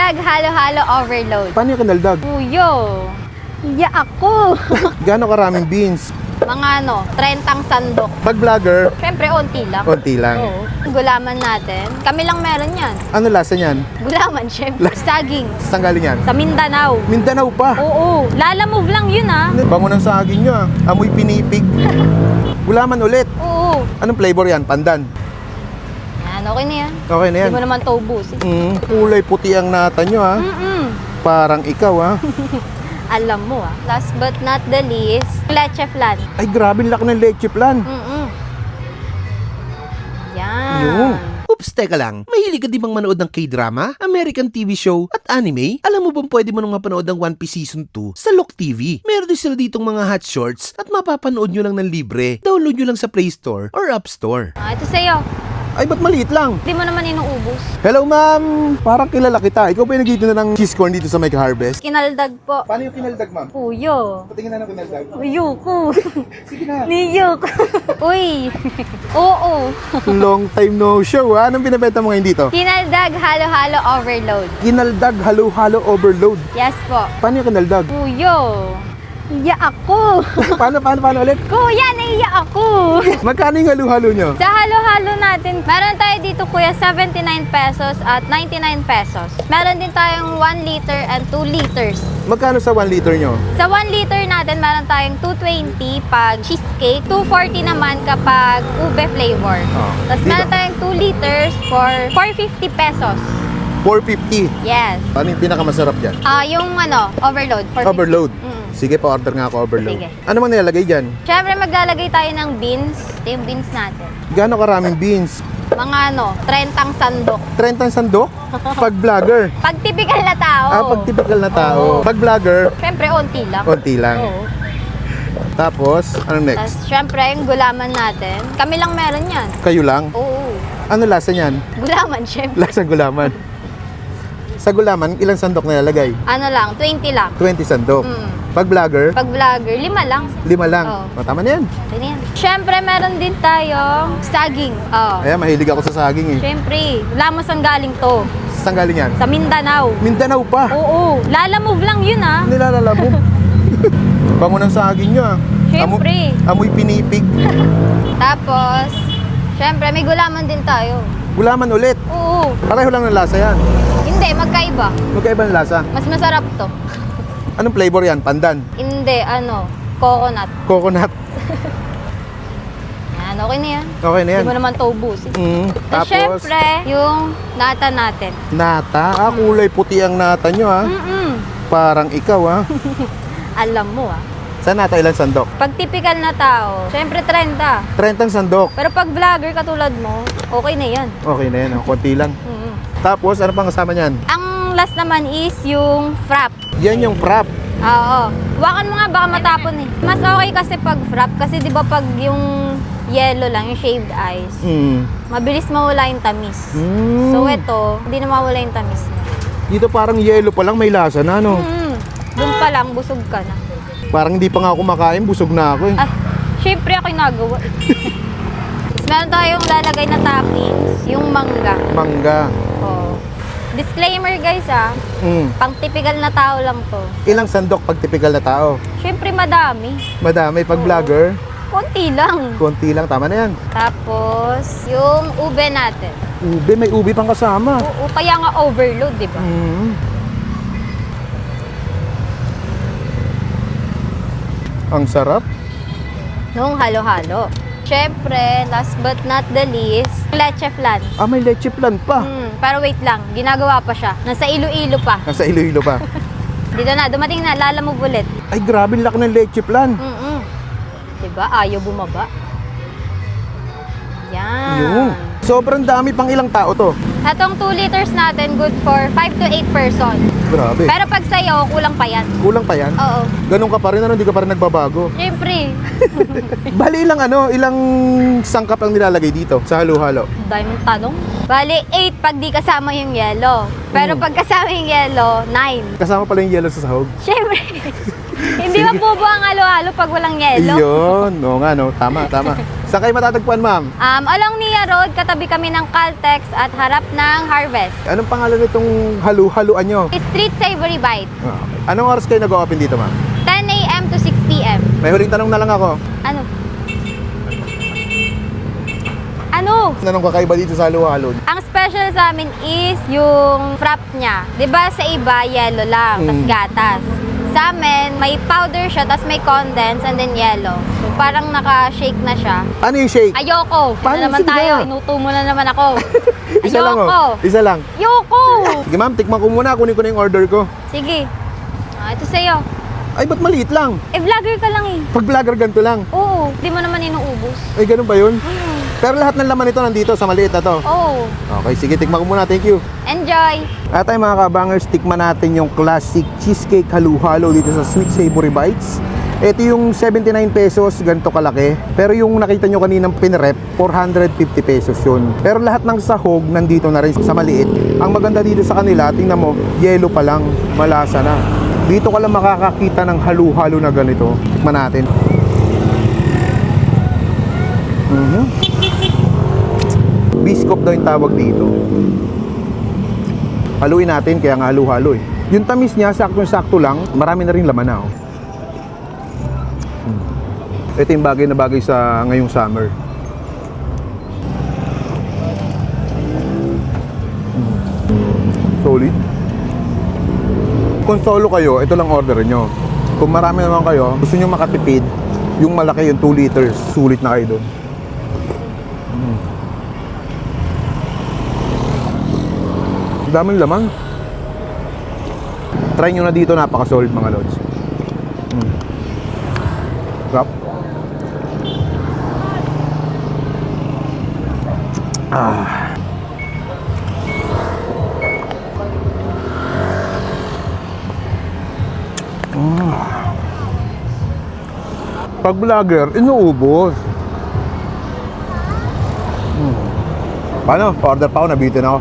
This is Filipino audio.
Kinaldag halo-halo overload. Paano yung kinaldag? Kuyo, iya ako. Gaano karaming beans? Mga 30 sandok. Pag vlogger, Siyempre, onti lang. konti lang. Oo. Gulaman natin. Kami lang meron yan. Ano lasa niyan? Gulaman, siyempre. Saging. Saan galing yan? Sa Mindanao. Mindanao pa. Oo. Lalamove lang yun, ah. Bango ng saging nyo ah. Amoy pinipig. Gulaman ulit. Oo. Anong flavor yan? Pandan. Yan, okay na yan. Okay na yan. Hindi mo naman to ubusin. Kulay puti ang nata nyo ah. Parang ikaw ah. Alam mo, ah. Last but not the least, leche flan. Ay grabe laki ng leche plan. Yan. Yung. Oops, teka lang. Mahilig ka di bang manood ng K-drama, American TV show, at anime? Alam mo bang pwede mo nang mapanood ang One Piece Season 2 sa Look TV? Meron din sila ditong mga hot shorts at mapapanood nyo lang ng libre. Download nyo lang sa Play Store or App Store. Ito sa'yo. Ay ba't maliit lang? Hindi mo naman inuubos. Hello ma'am. Parang kilala kita. Ikaw ba yung nagtitinda ng cheese corn dito sa Mega Harvest? Kinaldag po. Paano yung kinaldag ma'am? Kuyo. Patingin na ng kinaldag. Uyuko. Sige na. Niyok. Uy. Oo. Long time no show ha. Anong binibenta mo ngayon dito? Kinaldag halo-halo overload. Kinaldag halo-halo overload. Yes po. Paano yung kinaldag? Kuyo. Iya ako. paano ulit? Kuya, naiya ako. Magkano yung halo-halo nyo? Sa halo-halo natin, meron tayo dito kuya 79 pesos at 99 pesos. Meron din tayong 1 liter and 2 liters. Magkano sa 1 liter nyo? Sa 1 liter natin, meron tayong 220 pag cheesecake, 240 naman kapag ube flavor. Oh. Tapos Dito? meron tayong 2 liters for 450 pesos. 450. Yes. Ano yung pinakamasarap dyan? Yung overload. 450. Overload. Mm. Sige, pa-order nga ako overload. Sige. Ano man nilalagay dyan? Siyempre, maglalagay tayo ng beans. Ito yung beans natin. Gaano karaming beans? Mga 30 sandok. 30 sandok? Pag vlogger. Pag typical na tao. Pag typical na tao. Oo. Pag vlogger, Siyempre, onti lang. konti lang. Oo. Tapos, ano Tapos, next? siyempre, yung gulaman natin. Kami lang meron yan. Kayo lang? Oo. Ano lasa niyan? Gulaman, siyempre. Lasa gulaman. Sa gulaman, ilang sandok nilalagay? Ano lang, 20 lang. 20 sandok. Mm. Pag vlogger, Pag vlogger, 5 lang. 5 lang. Oo. Tama na yan. Ito na yan. Siyempre, meron din tayong saging. Oh. Ayan, mahilig ako sa saging eh. Siyempre, lamos ang galing to. Saan galing yan? Sa Mindanao. Mindanao pa. Oo. Lalamove lang yun, ah. Nilalala mo. Bango ng saging nyo ah. Siyempre. Amoy pinipig. Tapos, siyempre, may gulaman din tayo. Gulaman ulit. Oo. Pareho lang ng lasa yan. Hindi, magkaiba. Magkaiba ng lasa. Mas masarap to. Anong flavor yan? Pandan? Hindi, coconut. Coconut? Yan, okay na yan. Okay na yan. Hindi mo naman to ubusin. Tapos, Tapos, syempre, yung nata natin. nata. Kulay puti ang nata nyo ah. Parang ikaw ah. Alam mo, ah. Sa nata ilang sandok? Pag typical na tao, syempre 30. 30 sandok. Pero pag vlogger katulad mo, okay na yan. Okay na yan. Konti lang. Mm-mm. Tapos, ano pang kasama niyan? Ang last naman is yung frap. Yan yung frap. Oo. Wakan mo nga, baka matapon eh. Mas okay kasi pag frap, kasi di ba pag yung yellow lang, yung shaved ice, mabilis mawala yung tamis. So ito, hindi na mawala yung tamis niya. Dito parang yellow pa lang may lasa na no. Doon pa lang, busog ka na. Parang hindi pa nga ako kumakain, busog na ako eh. Ah, syempre ako yung nagawa. Tapos meron tayong lalagay na toppings, yung mangga. Mangga. Oh. Disclaimer guys pang typical na tao lang to. Ilang sandok pag typical na tao? Syempre madami. Madami. Pag Oo. vlogger, Konti lang. konti lang. Tama na yan. Tapos, yung ube natin. Ube, may ube pang kasama. Oo, kaya nga overload, di ba? Ang sarap. Nung halo-halo. Syempre, last but not the least, leche flan. May leche plan pa. Pero wait lang, ginagawa pa siya. Nasa Iloilo pa. Nasa Iloilo pa. Dito na, dumating na, lalamove ulit. Ay, grabe laki ng leche plan. Diba? Ayaw bumaba. Yan. Yung. Sobrang dami, pang ilang tao to? Atong 2 liters natin, good for 5 to 8 person. Grabe. Pero pag sa'yo, kulang pa yan. Kulang pa yan? Oo. Ganun ka pa rin, hindi ka pa rin nagbabago. Siyempre. Bali ilang sangkap ang nilalagay dito sa halo-halo? Dahil mong tanong. Bali, 8 pag di kasama yung yellow. Pero pag kasama yung yellow, 9. Kasama pala yung yellow sa sahog. Siyempre. Hindi ba po ang halo-halo pag walang yelo? Iyon. Oo nga, no? Tama, tama. Saan kayo matatagpuan, ma'am? Along Nia Road, katabi kami ng Caltex at harap ng Harvest. Anong pangalan nitong halu-haluan nyo? Street Savory Bites. Ah, okay. Anong oras kayo nag-open dito, ma'am? 10 a.m. to 6 p.m. May huling tanong na lang ako. Ano? Ano? Anong kakaiba dito sa halu-halo? Ang special sa amin is yung frap niya. 'Di ba sa iba, yellow lang, tas gatas. Sa amin, may powder siya, tas may condense, and then yellow. So, parang naka-shake na siya. Ano yung shake? Ayoko! Paano? Ito naman Sige tayo, na. inuto mo na naman ako. Isa lang, Ayoko! oh. Isa lang. Ayoko! Sige, ma'am, tikman ko muna. Kunin ko na yung order ko. Sige. Ito sa'yo. Ay, ba't maliit lang? Vlogger ka lang eh. Pag vlogger, ganito lang. Oo, di mo naman inuubos. Ay, ganun ba yun? Pero lahat ng laman nito nandito sa maliit na to. Oo. Okay, sige, tikman ko muna. Thank you. Enjoy! At ay mga kabangers, tikman natin yung classic cheesecake halu-halo dito sa Sweet Savory Bites. Ito yung 79 pesos, ganito kalaki. Pero yung nakita nyo kaninang pinrep, 450 pesos yun. Pero lahat ng sahog nandito na rin sa maliit. Ang maganda dito sa kanila, tingnan mo, yelo pa lang, malasa na. Dito ka lang makakakita ng halu-halo na ganito. Tikman natin. Biscop daw yung tawag dito. Haluin natin, kaya nga halu-halo eh. Yung tamis niya, sakto-sakto lang. Marami na rin laman na oh. Ito yung bagay na bagay sa ngayong summer. Solid. Kung solo kayo, ito lang order nyo. Kung marami naman kayo, gusto nyo makatipid, yung malaki, yung 2 liters, sulit na kayo doon. Daming laman. Try nyo na dito, napaka-solid mga lods. Sarap. Pag vlogger, inuubos. Paano? Order pa ako, nabitin ako.